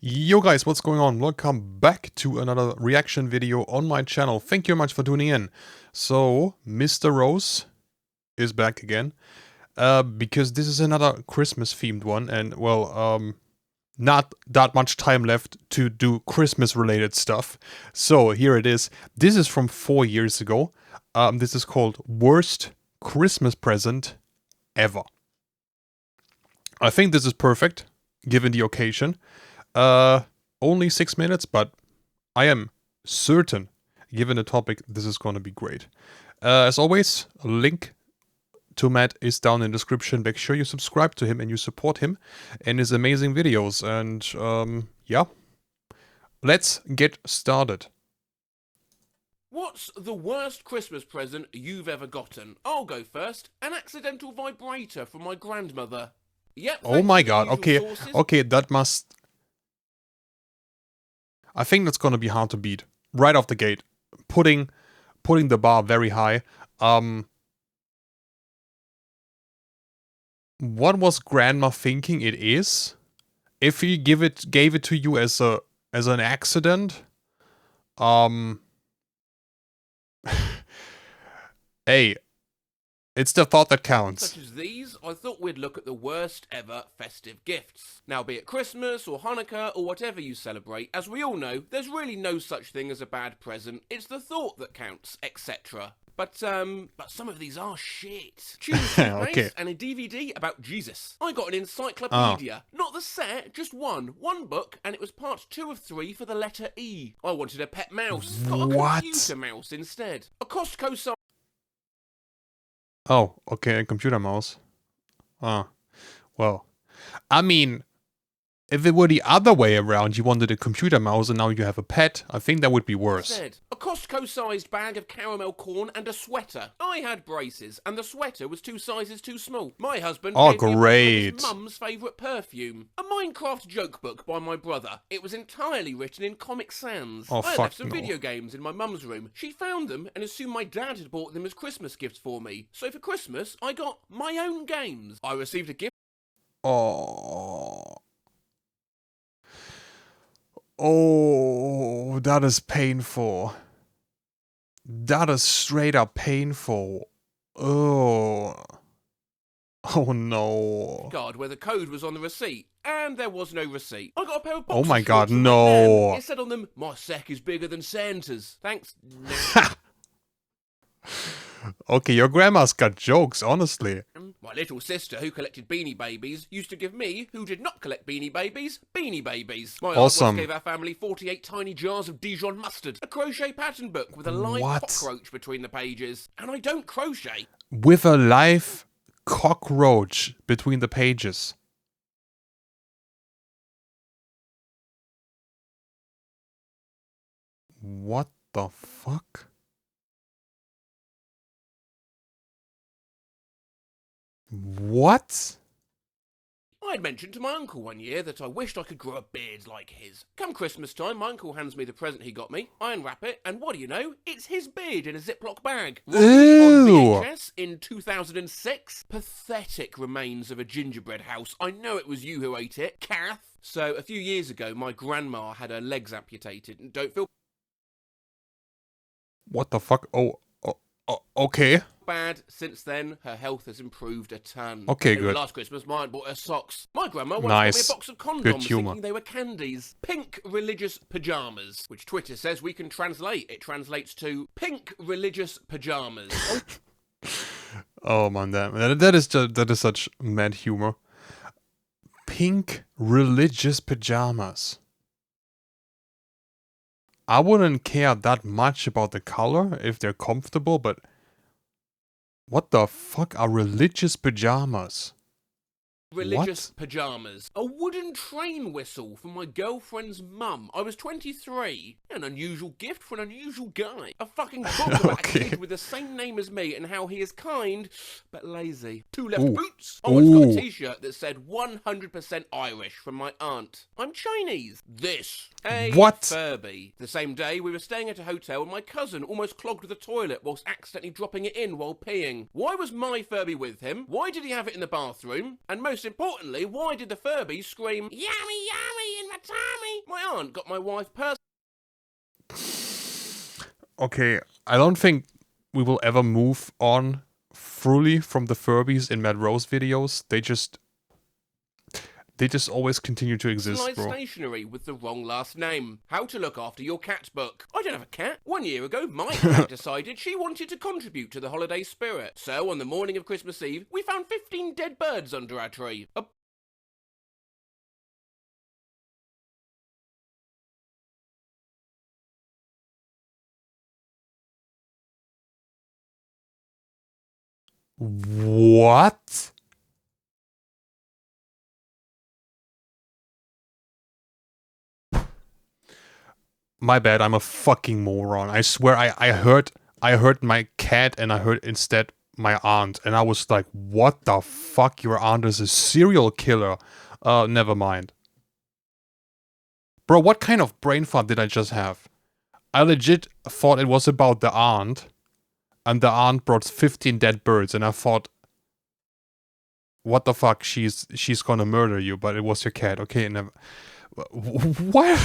Yo guys, what's going on? Welcome back to another reaction video on my channel. Thank you very much for tuning in. So, Mr. Rose is back again. Because this is another Christmas themed one and, well, not that much time left to do Christmas related stuff. So, here it is. This is from 4 years ago. This is called Worst Christmas Present Ever. I think this is perfect, given the occasion. Only 6 minutes, but I am certain, given the topic, this is going to be great. As always, a link to Matt is down in the description. Make sure you subscribe to him and you support him and his amazing videos. And, yeah, let's get started. What's the worst Christmas present you've ever gotten? I'll go first. An accidental vibrator from my grandmother. Yep. Oh my god, okay, that must... I think that's gonna be hard to beat. Right off the gate. Putting the bar very high. What was Grandma thinking it is? If he gave it to you as an accident? Hey, it's the thought that counts. Such as these, I thought we'd look at the worst ever festive gifts. Now, be it Christmas or Hanukkah or whatever you celebrate, as we all know, there's really no such thing as a bad present. It's the thought that counts, etc. But some of these are shit. Choose Okay. and a DVD about Jesus. I got an encyclopedia. Not the set, just one. One book, and it was part 2 of 3 for the letter E. I wanted a pet mouse. Got a What? computer mouse instead. A Costco size. Oh, okay, a computer mouse. Well, I mean, if it were the other way around, you wanted a computer mouse and now you have a pet, I think that would be worse. A Costco-sized bag of caramel corn and a sweater. I had braces, and the sweater was 2 sizes too small. My husband gave me a bottle of his mum's favourite perfume. A Minecraft joke book by my brother. It was entirely written in Comic Sans. Oh, I fuck left some no. video games in my mum's room. She found them and assumed my dad had bought them as Christmas gifts for me. So for Christmas, I got my own games. I received a gift. Oh, that is painful. That is straight up painful. Oh no. Card where the code was on the receipt, and there was no receipt. I got a pair of Oh boxer my god, shorts from no. Nan. It said on them, "My sack is bigger than Santa's." Thanks. Okay, your grandma's got jokes, honestly. My little sister, who collected Beanie Babies, used to give me, who did not collect Beanie Babies, Beanie Babies. My aunt Awesome. once gave our family 48 tiny jars of Dijon mustard, a crochet pattern book with a live cockroach between the pages. And I don't crochet. With a live cockroach between the pages. What the fuck? What? I'd mentioned to my uncle one year that I wished I could grow a beard like his. Come Christmas time, my uncle hands me the present he got me. I unwrap it, and what do you know? It's his beard in a Ziploc bag. Ew. On VHS in 2006. Pathetic remains of a gingerbread house. I know it was you who ate it, Kath. So, a few years ago, my grandma had her legs amputated, and don't feel What the fuck? Okay. bad. Since then, her health has improved a ton. Okay, Over good. Last Christmas, my aunt bought her socks. My grandma once Nice. got me a box of Good condoms humour. thinking they were candies. Pink religious pyjamas, which Twitter says we can translate. It translates to pink religious pyjamas. Oh man, that is such mad humor. Pink religious pajamas. I wouldn't care that much about the color if they're comfortable, but what the fuck are religious pajamas? Religious pyjamas. A wooden train whistle from my girlfriend's mum. I was 23. An unusual gift for an unusual guy. A fucking book about a kid with the same name as me and how he is kind, but lazy. 2 left boots. I once got a t-shirt that said 100% Irish from my aunt. I'm Chinese. This. A Furby. The same day, we were staying at a hotel and my cousin almost clogged the toilet whilst accidentally dropping it in while peeing. Why was my Furby with him? Why did he have it in the bathroom? And most importantly, why did the Furby scream, "Yummy, yummy, in my Tommy! My aunt got my wife Okay, I don't think we will ever move on fully from the Furbies in Matt Rose videos. They just always continue to exist, personalised bro. stationery with the wrong last name. How to look after your cat book. I don't have a cat. 1 year ago, my cat decided she wanted to contribute to the holiday spirit. So on the morning of Christmas Eve, we found 15 dead birds under our tree. What? My bad, I'm a fucking moron. I swear I heard my cat and I heard instead my aunt, and I was like, what the fuck? Your aunt is a serial killer. Never mind. Bro, what kind of brain fart did I just have? I legit thought it was about the aunt, and the aunt brought 15 dead birds, and I thought, what the fuck, she's gonna murder you, but it was your cat. Okay, never. What?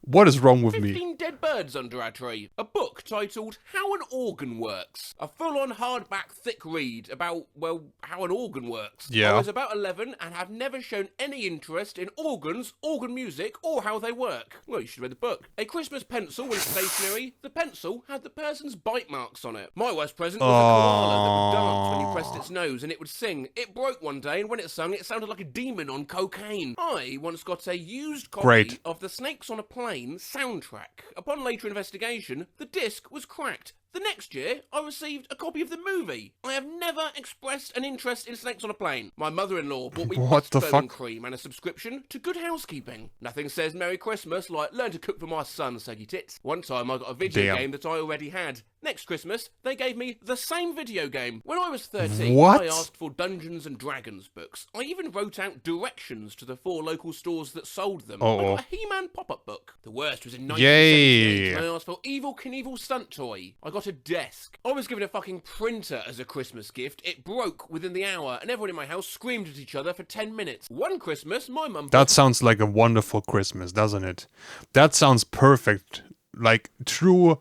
What is wrong with 15 me? dead birds under our tree. A book titled How an Organ Works. A full-on hardback thick read about, well, how an organ works. Yeah. I was about 11 and have never shown any interest in organs, organ music, or how they work. Well, you should read the book. A Christmas pencil was stationery. The pencil had the person's bite marks on it. My worst present was a koala that would dance when you pressed its nose and it would sing. It broke one day, and when it sung, it sounded like a demon on cocaine. I once got a used copy of the Snakes on a Plane soundtrack. Upon later investigation, the disc was cracked. The next year, I received a copy of the movie. I have never expressed an interest in Snakes on a Plane. My mother-in-law bought me What the breast-burning fuck? cream and a subscription to Good Housekeeping. Nothing says Merry Christmas like learn to cook for my son, saggy tits. One time I got a video game that I already had. Next Christmas, they gave me the same video game. When I was 13, What? I asked for Dungeons and Dragons books. I even wrote out directions to the 4 local stores that sold them. I got a He-Man pop-up book. The worst was in 1978 when I asked for Evel Knievel stunt toy. I got a desk. I was given a fucking printer as a Christmas gift. It broke within the hour, and everyone in my house screamed at each other for 10 minutes. One Christmas, my mum... That sounds like a wonderful Christmas, doesn't it? That sounds perfect. Like true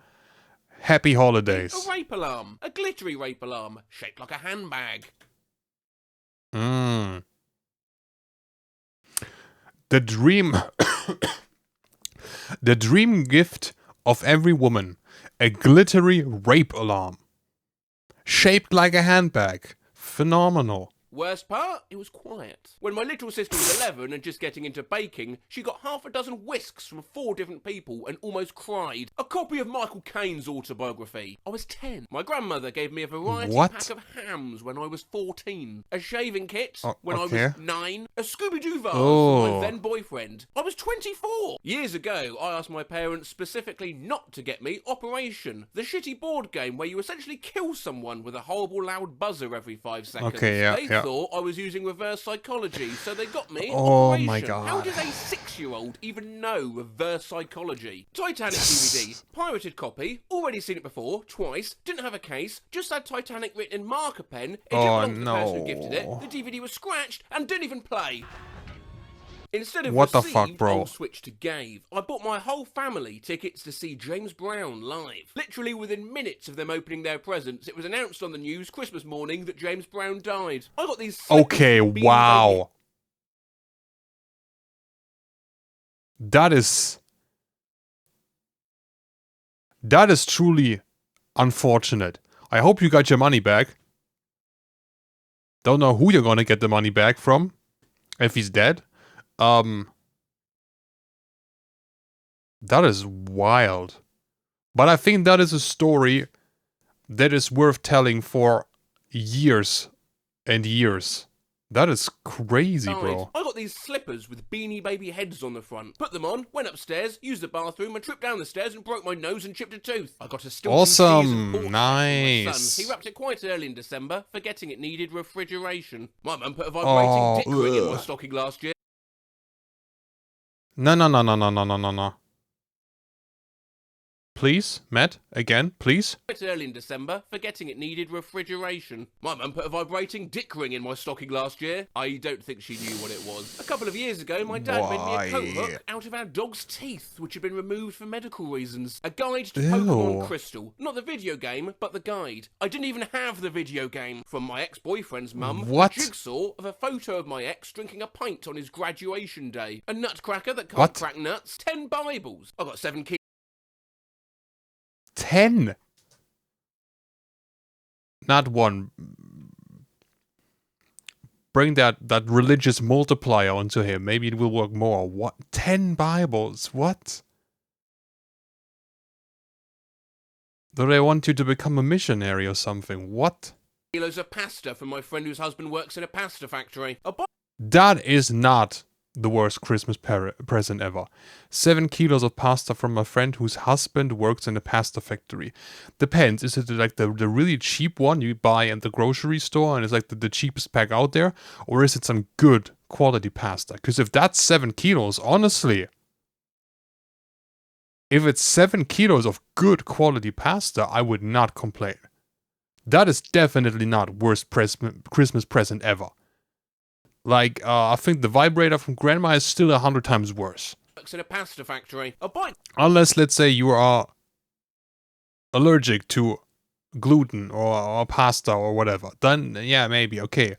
happy holidays. A rape alarm. A glittery rape alarm, shaped like a handbag. The dream... the dream gift of every woman. A glittery rape alarm. Shaped like a handbag. Phenomenal. Worst part? It was quiet. When my little sister was 11 and just getting into baking, she got half a dozen whisks from 4 different people and almost cried. A copy of Michael Caine's autobiography. I was 10. My grandmother gave me a variety pack of hams when I was 14. A shaving kit when I was 9. A Scooby-Doo vase for my then boyfriend. I was 24. Years ago, I asked my parents specifically not to get me Operation, the shitty board game where you essentially kill someone with a horrible loud buzzer every 5 seconds. They thought I was using reverse psychology, so they got me Operation. My god. How does a 6-year-old even know reverse psychology? Titanic DVD, pirated copy, already seen it before, twice, didn't have a case, just had Titanic written in marker pen, it didn't belong to the person who gifted it, the DVD was scratched, and didn't even play. Instead of what received, the fuck, bro? I'll switch to gave. I bought my whole family tickets to see James Brown live. Literally within minutes of them opening their presents, it was announced on the news Christmas morning that James Brown died. I got these... Okay, wow. That is truly unfortunate. I hope you got your money back. Don't know who you're gonna get the money back from. If he's dead. That is wild. But I think that is a story that is worth telling for years and years. That is crazy, bro. I got these slippers with Beanie Baby heads on the front. Put them on, went upstairs, used the bathroom, and tripped down the stairs and broke my nose and chipped a tooth. I got a Stilton awesome, cheese and nice. From my son. He wrapped it quite early in December, forgetting it needed refrigeration. My mum put a vibrating dick ring in my stocking last year. No. Please, Matt, again, please. It's early in December, forgetting it needed refrigeration. My mum put a vibrating dick ring in my stocking last year. I don't think she knew what it was. A couple of years ago, my dad made me a coat hook out of our dog's teeth, which had been removed for medical reasons. A guide to Pokemon Crystal. Not the video game, but the guide. I didn't even have the video game. From my ex-boyfriend's mum, a jigsaw of a photo of my ex drinking a pint on his graduation day. A nutcracker that can't crack nuts. 10 Bibles. I got 7 kids. 10. Not one. Bring that religious multiplier onto him. Maybe it will work more. What? 10 Bibles? What? Do they want you to become a missionary or something? What? Kilos of pasta from my friend whose husband works in a pasta factory. That is not the worst Christmas present ever. 7 kilos of pasta from my friend whose husband works in a pasta factory. Depends, is it like the really cheap one you buy at the grocery store and it's like the cheapest pack out there? Or is it some good quality pasta? Because if that's 7 kilos, honestly, if it's 7 kilos of good quality pasta, I would not complain. That is definitely not worst Christmas present ever. Like, I think the vibrator from grandma is still 100 times worse. Works in a pasta factory. Unless, let's say, you are allergic to gluten or pasta or whatever. Then, yeah, maybe, okay.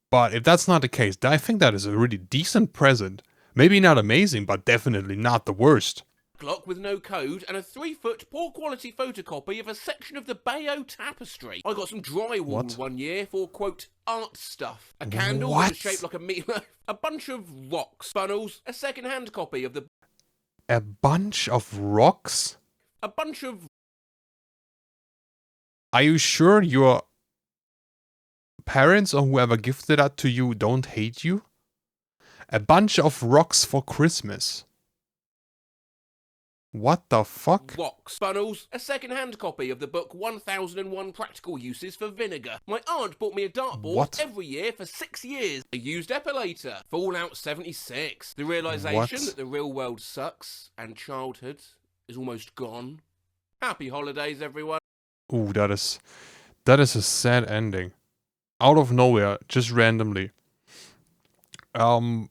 But if that's not the case, I think that is a really decent present. Maybe not amazing, but definitely not the worst. Clock with no code and a 3-foot poor quality photocopy of a section of the Bayeux tapestry. I got some drywall one year for, quote, art stuff. A candle that was shaped like a meatloaf. A bunch of rocks. Funnels. A second-hand copy of the... A bunch of rocks? A bunch of... Are you sure your parents or whoever gifted that to you don't hate you? A bunch of rocks for Christmas. What the fuck? Rocks. Funnels. A second-hand copy of the book 1001 Practical Uses for Vinegar. My aunt bought me a dartboard every year for 6 years. A used epilator. Fallout 76. The realisation that the real world sucks and childhood is almost gone. Happy holidays, everyone. Ooh, that is a sad ending. Out of nowhere, just randomly. But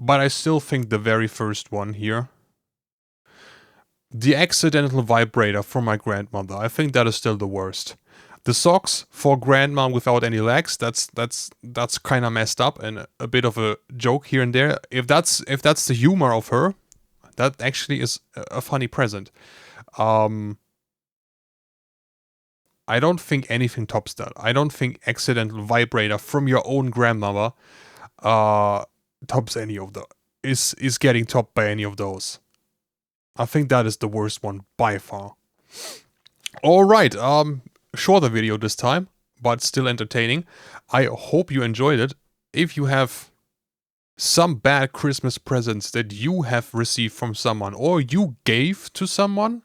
I still think the very first one here. The accidental vibrator from my grandmother. I think that is still the worst. The socks for grandma without any legs. That's kind of messed up and a bit of a joke here and there. If that's the humor of her, that actually is a funny present. I don't think anything tops that. I don't think accidental vibrator from your own grandmother tops any of the is getting topped by any of those. I think that is the worst one by far. Alright, shorter video this time, but still entertaining. I hope you enjoyed it. If you have some bad Christmas presents that you have received from someone or you gave to someone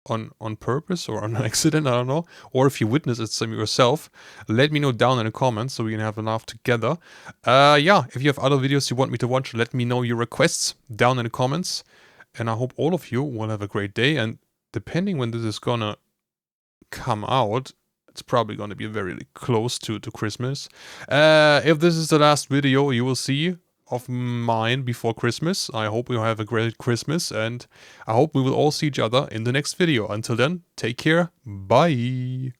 on purpose or on accident, I don't know, or if you witnessed it some yourself, let me know down in the comments so we can have a laugh together. Yeah, if you have other videos you want me to watch, let me know your requests down in the comments. And I hope all of you will have a great day. And depending when this is gonna come out, it's probably gonna be very close to Christmas. If this is the last video you will see of mine before Christmas, I hope you have a great Christmas. And I hope we will all see each other in the next video. Until then, take care. Bye.